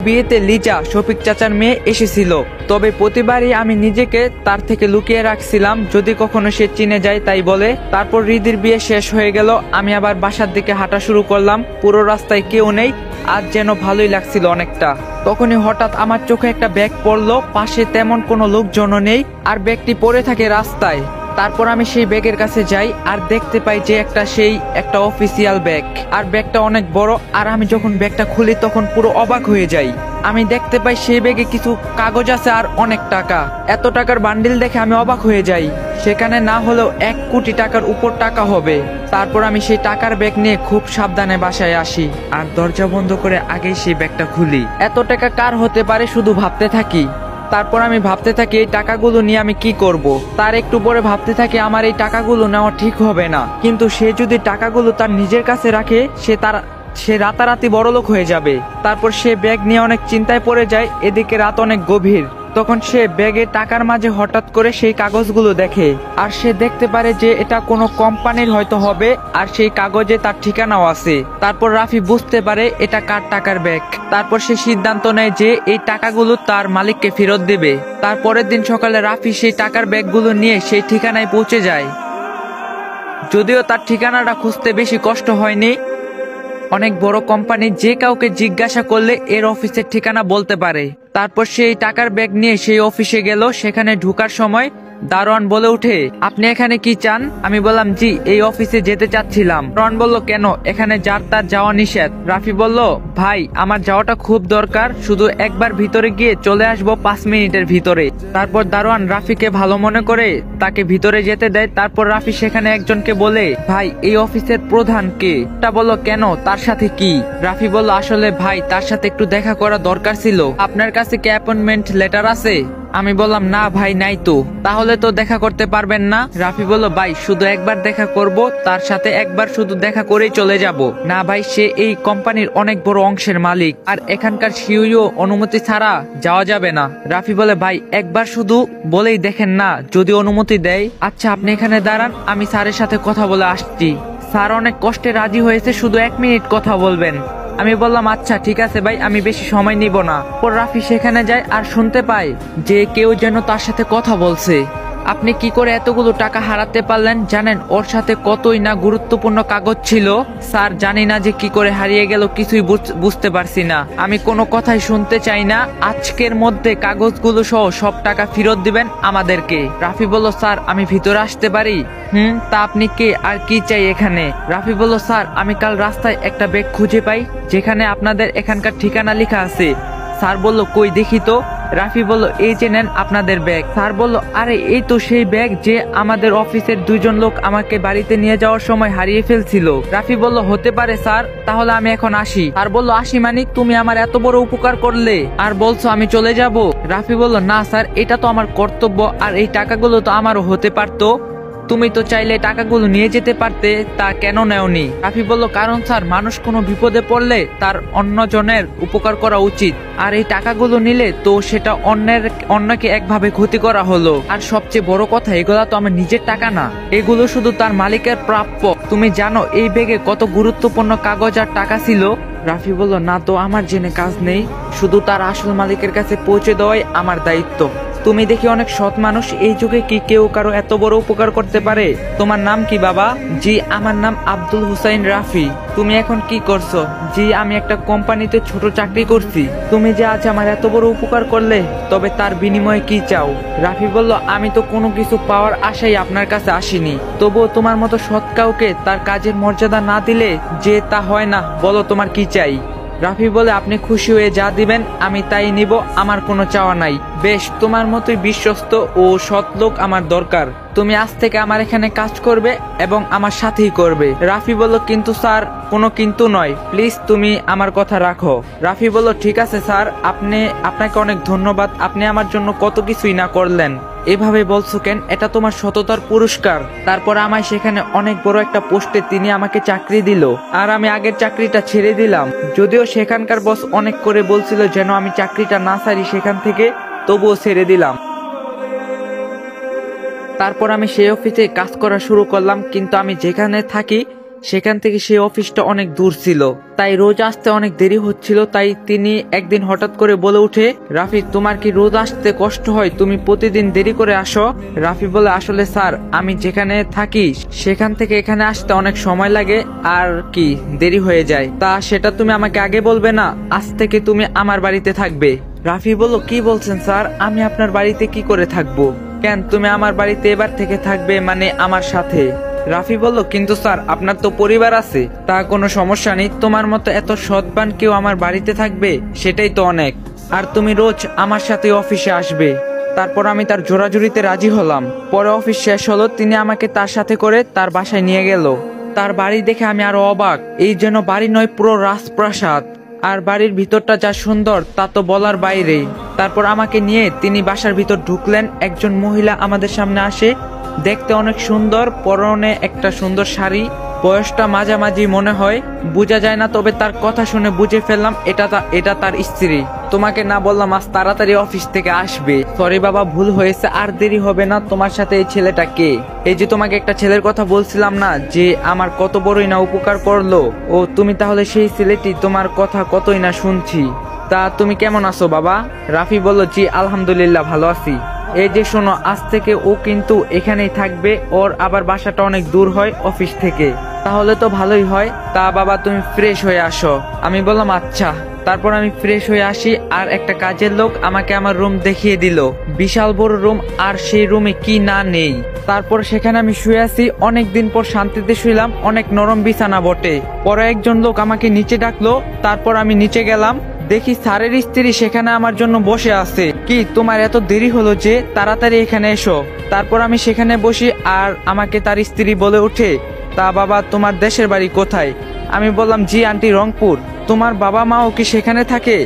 বিয়েতে লিজা শফিক চাচার মেয়ে এসেছিল, তবে প্রতিবারই আমি নিজেকে তার থেকে লুকিয়ে রাখছিলাম যদি কখনো সে চিনে যায় তাই বলে। তারপর রিদির বিয়ে শেষ হয়ে গেল, আমি আবার বাসার দিকে হাঁটা শুরু করলাম। পুরো রাস্তায় কেউ নেই, আজ যেন ভালোই লাগছিল অনেকটা। তখনই হঠাৎ আমার চোখে একটা ব্যাগ পড়লো, পাশে তেমন কোনো লোকজনও নেই আর ব্যাগটি পড়ে থাকে রাস্তায়। তারপর আমি সেই ব্যাগের কাছে যাই আর দেখতে পাই যে একটা অফিসিয়াল ব্যাগ, আর ব্যাগটা অনেক বড়। আর আমি যখন ব্যাগটা খুলি তখন পুরো অবাক হয়ে যাই। আমি দেখতে পাই সেই ব্যাগে কিছু কাগজ আছে আর অনেক টাকা। এত টাকার বান্ডিল দেখে আমি অবাক হয়ে যাই। সেখানে না হলেও 1 কোটি টাকার উপর টাকা হবে। তারপর আমি সেই টাকার ব্যাগ নিয়ে খুব সাবধানে বাসায় আসি আর দরজা বন্ধ করে আগেই সেই ব্যাগটা খুলি। এত টাকা কার হতে পারে শুধু ভাবতে থাকি। তারপর আমি ভাবতে থাকি এই টাকাগুলো নিয়ে আমি কি করব। তার একটু পরে ভাবতে থাকি আমার এই টাকাগুলো নেওয়া ঠিক হবে না, কিন্তু সে যদি টাকাগুলো তার নিজের কাছে রাখে সে রাতারাতি বড়লোক হয়ে যাবে। তারপর সে ব্যাগ নিয়ে অনেক চিন্তায় পড়ে যায়। এদিকে রাত অনেক গভীর। তখন সে ব্যাগে টাকার মাঝে হঠাৎ করে সেই কাগজগুলো দেখে আর সে দেখতে পারে যে এটা কোনো কোম্পানির হয়তো হবে আর সেই কাগজে তার ঠিকানাও আছে। তারপর রাফি বুঝতে পারে এটা কার টাকার ব্যাগ। তারপর সে সিদ্ধান্ত নেয় যে এই টাকাগুলো তার মালিককে ফেরত দেবে। তারপরের দিন সকালে রাফি সেই টাকার ব্যাগগুলো নিয়ে সেই ঠিকানায় পৌঁছে যায়। যদিও তার ঠিকানাটা খুঁজতে বেশি কষ্ট হয়নি। অনেক বড় কোম্পানি যে কাউকে জিজ্ঞাসা করলে এর অফিসের ঠিকানা বলতে পারে। তারপর সেই টাকার ব্যাগ নিয়ে সেই অফিসে গেল। সেখানে ঢোকার সময় দারোয়ান বলে উঠে, আপনি এখানে কি চান? আমি বললাম, জি, এই অফিসে যেতে চাচ্ছিলাম। দারোয়ান বলল, কেন? এখানে যার তার যাওয়া নিষেধ। রাফি বলল, ভাই, আমার যাওয়াটা খুব দরকার, শুধু একবার ভিতরে গিয়ে চলে আসবো 5 মিনিটের ভিতরে। তারপর দারোয়ান রাফিকে ভালো মনে করে তাকে ভিতরে যেতে দেয়। তারপর রাফি সেখানে একজনকে বলে, ভাই, এই অফিসের প্রধান কে? তা বলল, কেন, তার সাথে কি? রাফি বলল, আসলে ভাই, তার সাথে একটু দেখা করা দরকার ছিল। আপনার কাছে কি অ্যাপয়েন্টমেন্ট লেটার আছে? আমি বললাম, না ভাই, নাই তো। তাহলে তো দেখা করতে পারবেন না। রাফি বলল, ভাই, শুধু একবার দেখা করব, তার সাথে একবার শুধু দেখা করেই চলে যাব। না ভাই, সে এই কোম্পানির অনেক বড় অংশের মালিক আর এখানকার সিইও অনুমতি ছাড়া যাওয়া যাবে না। রাফি বলে, ভাই, একবার শুধু বলেই দেখেন না, যদি অনুমতি দেয়। আচ্ছা, আপনি এখানে দাঁড়ান, আমি স্যারের সাথে কথা বলে আসছি। স্যার অনেক কষ্টে রাজি হয়েছে, শুধু 1 মিনিট কথা বলবেন। আমি বললাম, আচ্ছা ঠিক আছে ভাই, আমি বেশি সময় নিব না। পর রাফি সেখানে যায় আর শুনতে পায় যে কেউ যেন তার সাথে কথা বলছে। আপনি কি করে এতগুলো টাকা হারাতে পারলেন? জানেন ওর সাথে কতই না গুরুত্বপূর্ণ কাগজ ছিল। স্যার, জানি না যে কি করে হারিয়ে গেল, কিছুই বুঝতে পারছি না। আমি কোনো কথাই শুনতে চাই না। আজকের মধ্যে কাগজগুলো সহ সব টাকা ফেরত দিবেন আমাদেরকে। রাফি বলল, স্যার, আমি ভিতরে আসতে পারি? তা আপনি কে আর কি চাই এখানে? রাফি বলল, স্যার, আমি কাল রাস্তায় একটা ব্যাগ খুঁজে পাই যেখানে আপনাদের এখানকার ঠিকানা লেখা আছে। স্যার বলল, কই দেখি তো। রাফি বলল, এই যে নেন আপনাদের ব্যাগ। স্যার বলল, আরে এই তো সেই ব্যাগ যে আমাদের অফিসের 2 জন লোক আমাকে বাড়িতে নিয়ে যাওয়ার সময় হারিয়ে ফেলছিল। রাফি বলল, হতে পারে স্যার, তাহলে আমি এখন আসি। স্যার বলল, আসি মানে? তুমি আমার এত বড় উপকার করলে আর বলছো আমি চলে যাব? রাফি বলল, না স্যার, এটা তো আমার কর্তব্য আর এই টাকাগুলো তো আমারও হতে পারতো। তুমি তো চাইলে টাকাগুলো নিয়ে যেতে পারতে, তা কেন নেওনি? রাফি বলল, কারণ স্যার, মানুষ কোনো বিপদে পড়লে তার অন্যজনের উপকার করা উচিত, আর এই টাকাগুলো নিলে তো সেটা অন্যকে একভাবে ক্ষতি করা হলো। আর সবচেয়ে বড় কথা, এগুলা তো আমার নিজের টাকা না, এগুলো শুধু তার মালিকের প্রাপ্য। তুমি জানো এই ব্যাগে কত গুরুত্বপূর্ণ কাগজ আর টাকা ছিল? রাফি বলল, না তো, আমার জেনে কাজ নেই, শুধু তার আসল মালিকের কাছে পৌঁছে দেওয়াই আমার দায়িত্ব। তুমি দেখি অনেক সৎ মানুষ, এই যুগে কি কেউ কারো এত বড় উপকার করতে পারে? তোমার নাম কি বাবা? জি, আমার নাম আব্দুল হুসাইন রাফি। তুমি এখন কি করছো? জি, আমি একটা কোম্পানিতে ছোট চাকরি করছি। তুমি যে আজ আমার এত বড় উপকার করলে, তবে তার বিনিময়ে কি চাও? রাফি বলল, আমি তো কোনো কিছু পাওয়ার আশাই আপনার কাছে আসিনি, তবুও তোমার মতো সৎ কাউকে তার কাজের মর্যাদা না দিলে যে তা হয় না। বলো তোমার কি চাই? রাফি বলে, আপনি খুশি হয়ে যা দিবেন আমি তাই নিব, আমার কোনো চাওয়া নাই। বেশ, তোমার মতোই বিশ্বস্ত ও সৎ লোক আমার দরকার। তুমি আজ থেকে আমার এখানে কাজ করবে এবং আমার সাথেই করবে। রাফি বলল, কিন্তু স্যার। কোনো কিন্তু নয়, প্লিজ তুমি আমার কথা রাখো। রাফি বলল, ঠিক আছে স্যার, আপনাকে অনেক ধন্যবাদ, আপনি আমার জন্য কত কিছুই না করলেন। এভাবে বলছো কেন? এটা তোমার সততার পুরস্কার। তারপর আমায় সেখানে অনেক বড় একটা পোস্টে তিনি আমাকে চাকরি দিল আর আমি আগের চাকরিটা ছেড়ে দিলাম। যদিও সেখানকার বস অনেক করে বলছিল যেন আমি চাকরিটা না ছাড়ি সেখান থেকে, তবুও ছেড়ে দিলাম। তারপর আমি সেই অফিসে কাজ করা শুরু করলাম, কিন্তু আমি যেখানে থাকি সেখান থেকে সেই অফিসটা অনেক দূর ছিল, তাই রোজ আসতে অনেক দেরি হচ্ছিল। তাই তিনি একদিন হঠাৎ করে বলে উঠে, রাফি তোমার কি রোজ আসতে কষ্ট হয়, তুমি প্রতিদিন দেরি করে আসো? রাফি বলে, আসলে স্যার আমি যেখানে থাকি সেখান থেকে এখানে আসতে অনেক সময় লাগে আর কি দেরি হয়ে যায়। তা সেটা তুমি আমাকে আগে বলবে না? আজ থেকে তুমি আমার বাড়িতে থাকবে। রাফি বলল, কি বলছেন স্যার, আমি আপনার বাড়িতে কি করে থাকবো? কেন তুমি আমার বাড়িতে এবার থেকে থাকবে, মানে আমার সাথে? রাফি বলল, কিন্তু স্যার আপনার তো পরিবার আছে। তা কোনো সমস্যা নেই, তোমার মতো এত সৎবান কেউ আমার বাড়িতে থাকবে সেটাই তো অনেক। আর তুমি রোজ আমার সাথে অফিসে আসবে। তারপর আমি তার জোরাজুরিতে রাজি হলাম। পরে অফিস শেষ হলো, তিনি আমাকে তার সাথে করে তার বাসায় নিয়ে গেল। তার বাড়ি দেখে আমি আরো অবাক, এই যেন বাড়ি নয় পুরো রাজপ্রাসাদ। আর বাড়ির ভিতরটা যা সুন্দর তা তো বলার বাইরে। তারপর আমাকে নিয়ে তিনি বাসার ভিতর ঢুকলেন। একজন মহিলা আমাদের সামনে আসে, দেখতে অনেক সুন্দর, পরনে একটা সুন্দর শাড়ি, বয়সটা মাঝামাঝি মনে হয়, বোঝা যায় না, তবে তার কথা শুনে বুঝে ফেললাম এটা তার স্ত্রী। তোমাকে না বললাম আজ তাড়াতাড়ি অফিস থেকে আসবে? সরি বাবা, ভুল হয়েছে, আর দেরি হবে না। তোমার সাথে এই ছেলেটা কে? এই যে তোমাকে একটা ছেলের কথা বলছিলাম না, যে আমার কত বড়ই না উপকার করলো, ও তুমি তাহলে সেই ছেলেটি? তোমার কথা কতই না শুনছি। তা তুমি কেমন আছো বাবা? রাফি বলল, জি আলহামদুলিল্লাহ ভালো আছি। এই যে শোনো, আজ থেকে ও কিন্তু এখানেই থাকবে, ওর আবার বাসাটা অনেক দূর হয় অফিস থেকে। তাহলে তো ভালোই হয়। তা বাবা তুমি ফ্রেশ হয়ে আসো। আমি বললাম আচ্ছা। তারপর আমি ফ্রেশ হয়ে আসি, আর একটা কাজের লোক আমাকে আমার রুম দেখিয়ে দিল। বিশাল বড় রুম, আর সেই রুমে কি না নেই। তারপর সেখানে আমি শুয়ে আছি, অনেকদিন পর শান্তিতে শুইলাম, অনেক নরম বিছানা বটে। পরে একজন লোক আমাকে নিচে ডাকলো, তারপর আমি নিচে গেলাম, দেখি স্যারের স্ত্রী সেখানে আমার জন্য বসে আছে। কি তোমার এত দেরি হলো যে, তাড়াতাড়ি এখানে এসো। তারপর আমি সেখানে বসি, আর আমাকে তার স্ত্রী বলে ওঠে, তা বাবা তোমার দেশের বাড়ি কোথায়? আমি বললাম, জি আন্টি রংপুর। তোমার বাবা মাও কি সেখানে থাকে?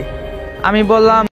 আমি বললাম,